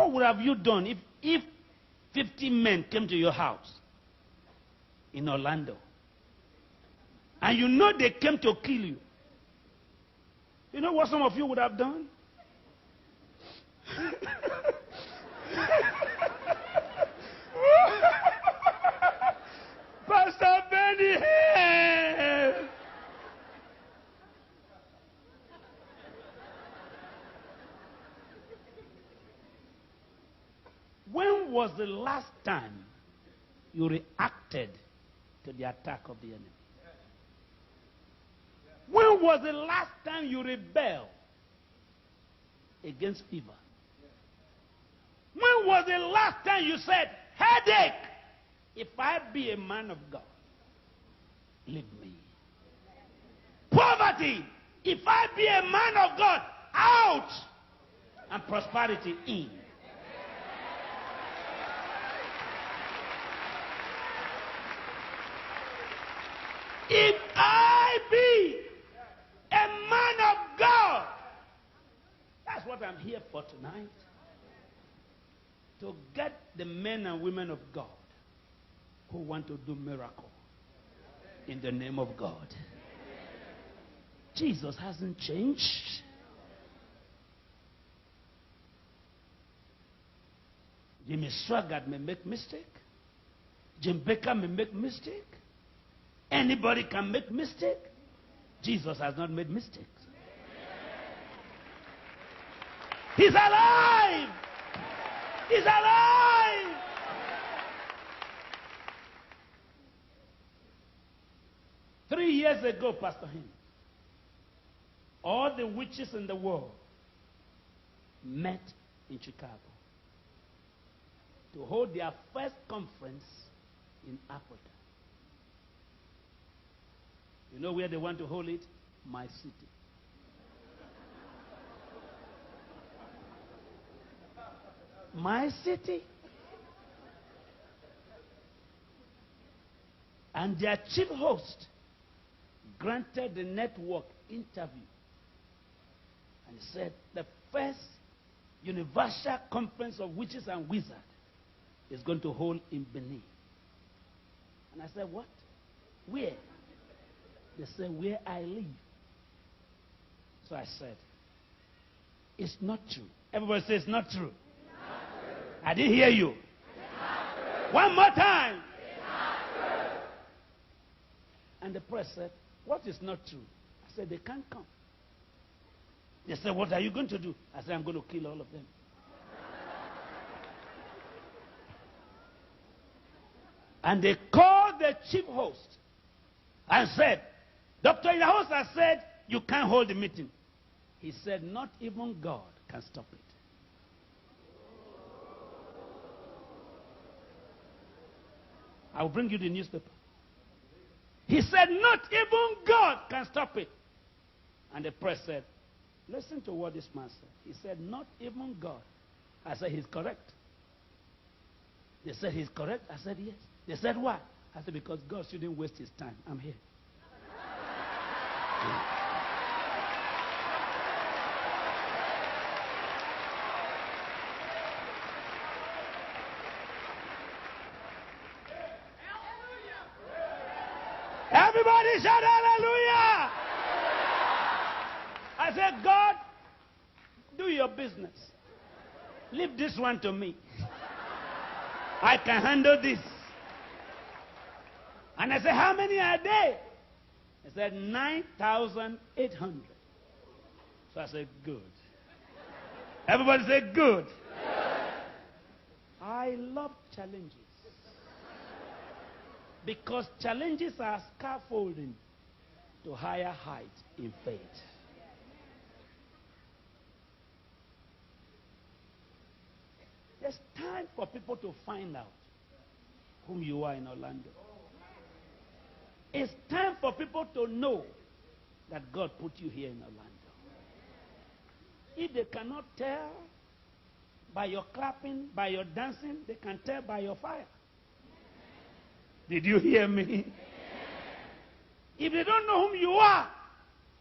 What would have you done if 50 men came to your house in Orlando? And you know they came to kill you. You know what some of you would have done? Pastor Benny, hey! When was the last time you reacted to the attack of the enemy? When was the last time you rebelled against fever? When was the last time you said, headache, if I be a man of God, leave me? Poverty, if I be a man of God, out, and prosperity in. If I be a man of God, that's what I'm here for tonight. To get the men and women of God who want to do miracle in the name of God. Jesus hasn't changed. Jimmy Swaggart may make mistake. Jim Baker may make mistake. Anybody can make mistake. Jesus has not made mistakes. He's alive. He's alive. Three years ago, Pastor Hinn, all the witches in the world met in Chicago to hold their first conference in Africa. You know where they want to hold it? My city. My city. And their chief host granted the network interview. And he said, the first universal conference of witches and wizards is going to hold in Benin. And I said, what? Where? They said, where I live. So I said, it's not true. Everybody says it's not true. I didn't hear you. One more time. And the press said, what is not true? I said, they can't come. They said, what are you going to do? I said, I'm going to kill all of them. And they called the chief host and said, Dr. Idahosa said, you can't hold the meeting. He said, not even God can stop it. I will bring you the newspaper. He said, not even God can stop it. And the press said, listen to what this man said. He said, not even God. I said, he's correct. They said, he's correct. I said, yes. They said, why? I said, because God shouldn't waste his time. I'm here. Everybody shout hallelujah! I said, God, do your business. Leave this one to me. I can handle this. And I said, how many are there? He said, 9,800. So I said, good. Everybody said, good. I love challenges. Because challenges are scaffolding to higher heights in faith. There's time for people to find out whom you are in Orlando. It's time for people to know that God put you here in Orlando. If they cannot tell by your clapping, by your dancing, they can tell by your fire. Did you hear me? If they don't know whom you are,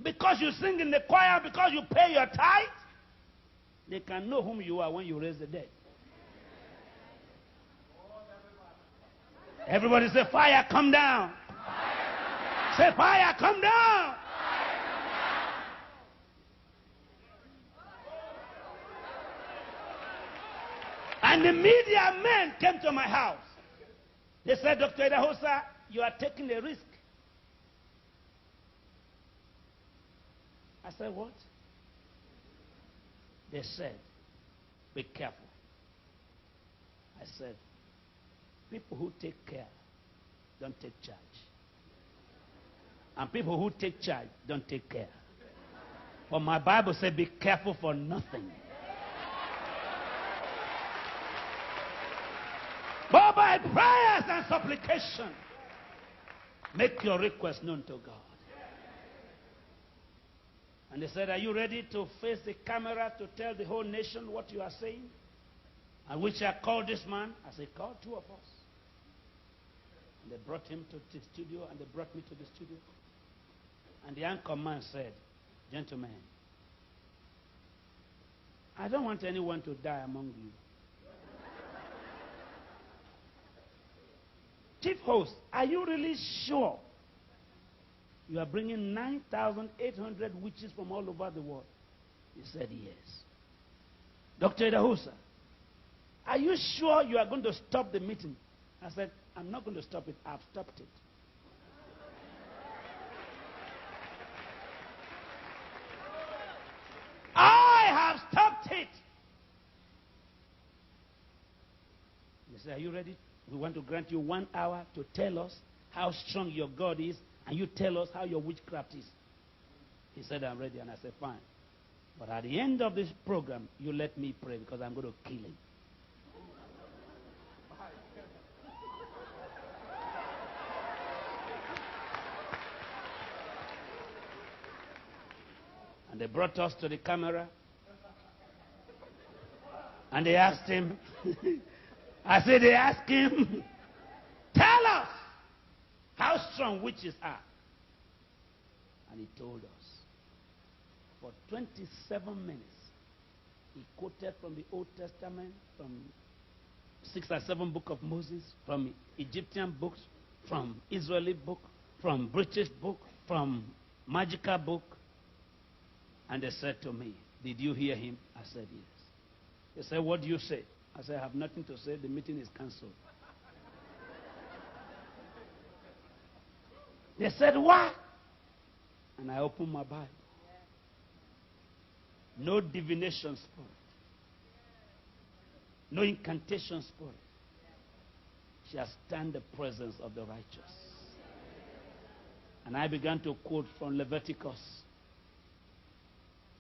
because you sing in the choir, because you pay your tithe, they can know whom you are when you raise the dead. Everybody say, fire, come down. Say, fire, come down. And the media men came to my house. They said, Dr. Idahosa, you are taking a risk. I said, what? They said, be careful. I said, people who take care don't take charge. And people who take charge don't take care. But my Bible said, be careful for nothing. But by prayers and supplication, make your request known to God. And they said, are you ready to face the camera to tell the whole nation what you are saying? And which I called this man. I said, call two of us. And they brought him to the studio, and they brought me to the studio. And the anchor man said, gentlemen, I don't want anyone to die among you. Chief host, are you really sure you are bringing 9,800 witches from all over the world? He said, yes. Dr. Idahosa, are you sure you are going to stop the meeting? I said, I'm not going to stop it. I've stopped it. I have stopped it. He said, are you ready? We want to grant you 1 hour to tell us how strong your God is, and you tell us how your witchcraft is. He said, I'm ready. And I said, fine. But at the end of this program, you let me pray, because I'm going to kill him. And they brought us to the camera. And they asked him, I said, they asked him, tell us how strong witches are. And he told us. For 27 minutes, he quoted from the Old Testament, from 6 or 7 books of Moses, from Egyptian books, from Israeli book, from British book, from magical book. And they said to me, did you hear him? I said, yes. They said, what do you say? I said, I have nothing to say. The meeting is cancelled. They said, why? And I opened my Bible. No divination spirit. No incantation spirit shall stand the presence of the righteous. And I began to quote from Leviticus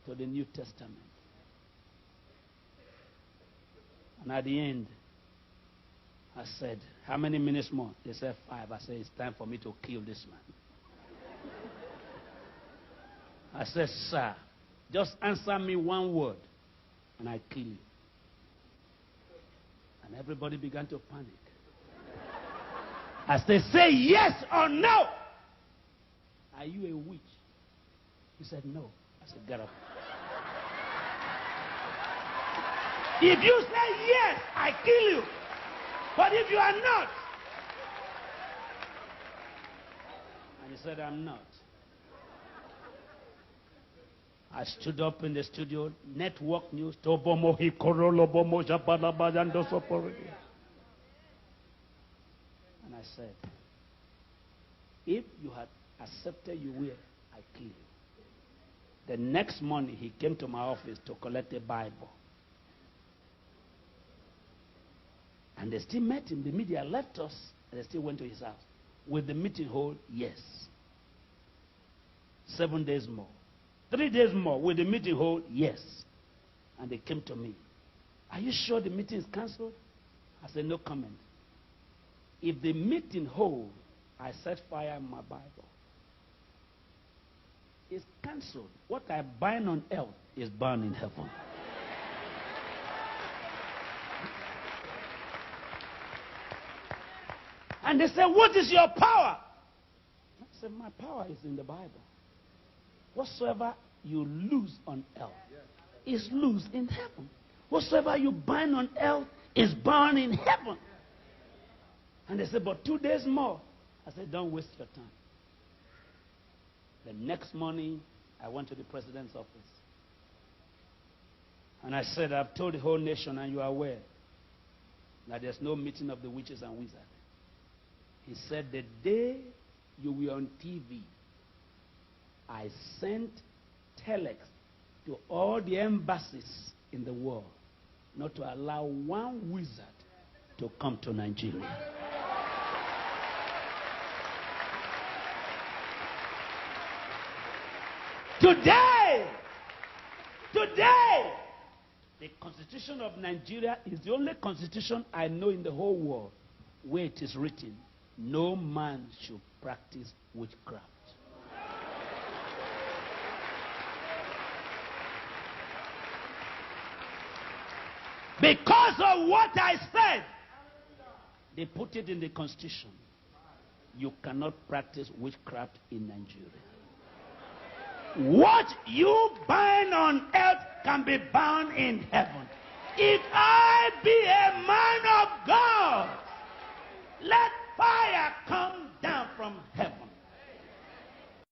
to the New Testament. And at the end, I said, how many minutes more? They said 5. I said, it's time for me to kill this man. I said, sir, just answer me one word, and I kill you. And everybody began to panic. I said, say yes or no. Are you a witch? He said, no. I said, get up. If you say yes, I kill you. But if you are not. And he said, I'm not. I stood up in the studio, network news. And I said, if you had accepted you will, I kill you. The next morning, he came to my office to collect a Bible. And they still met him. The media left us, and they still went to his house. With the meeting hold? Yes. 7 days more. 3 days more. With the meeting hold? Yes. And they came to me. Are you sure the meeting is cancelled? I said, no comment. If the meeting hold, I set fire in my Bible. It's cancelled. What I bind on earth is bound in heaven. And they said, what is your power? I said, my power is in the Bible. Whatsoever you lose on earth is loose in heaven. Whatsoever you bind on earth is bound in heaven. And they said, but 2 days more. I said, don't waste your time. The next morning, I went to the president's office. And I said, I've told the whole nation, and you are aware, that there's no meeting of the witches and wizards. He said, the day you were on TV, I sent telex to all the embassies in the world not to allow one wizard to come to Nigeria. Today, the Constitution of Nigeria is the only constitution I know in the whole world where it is written, no man should practice witchcraft. Because of what I said, they put it in the Constitution. You cannot practice witchcraft in Nigeria. What you bind on earth can be bound in heaven. If I be a man of God, let fire come down from heaven.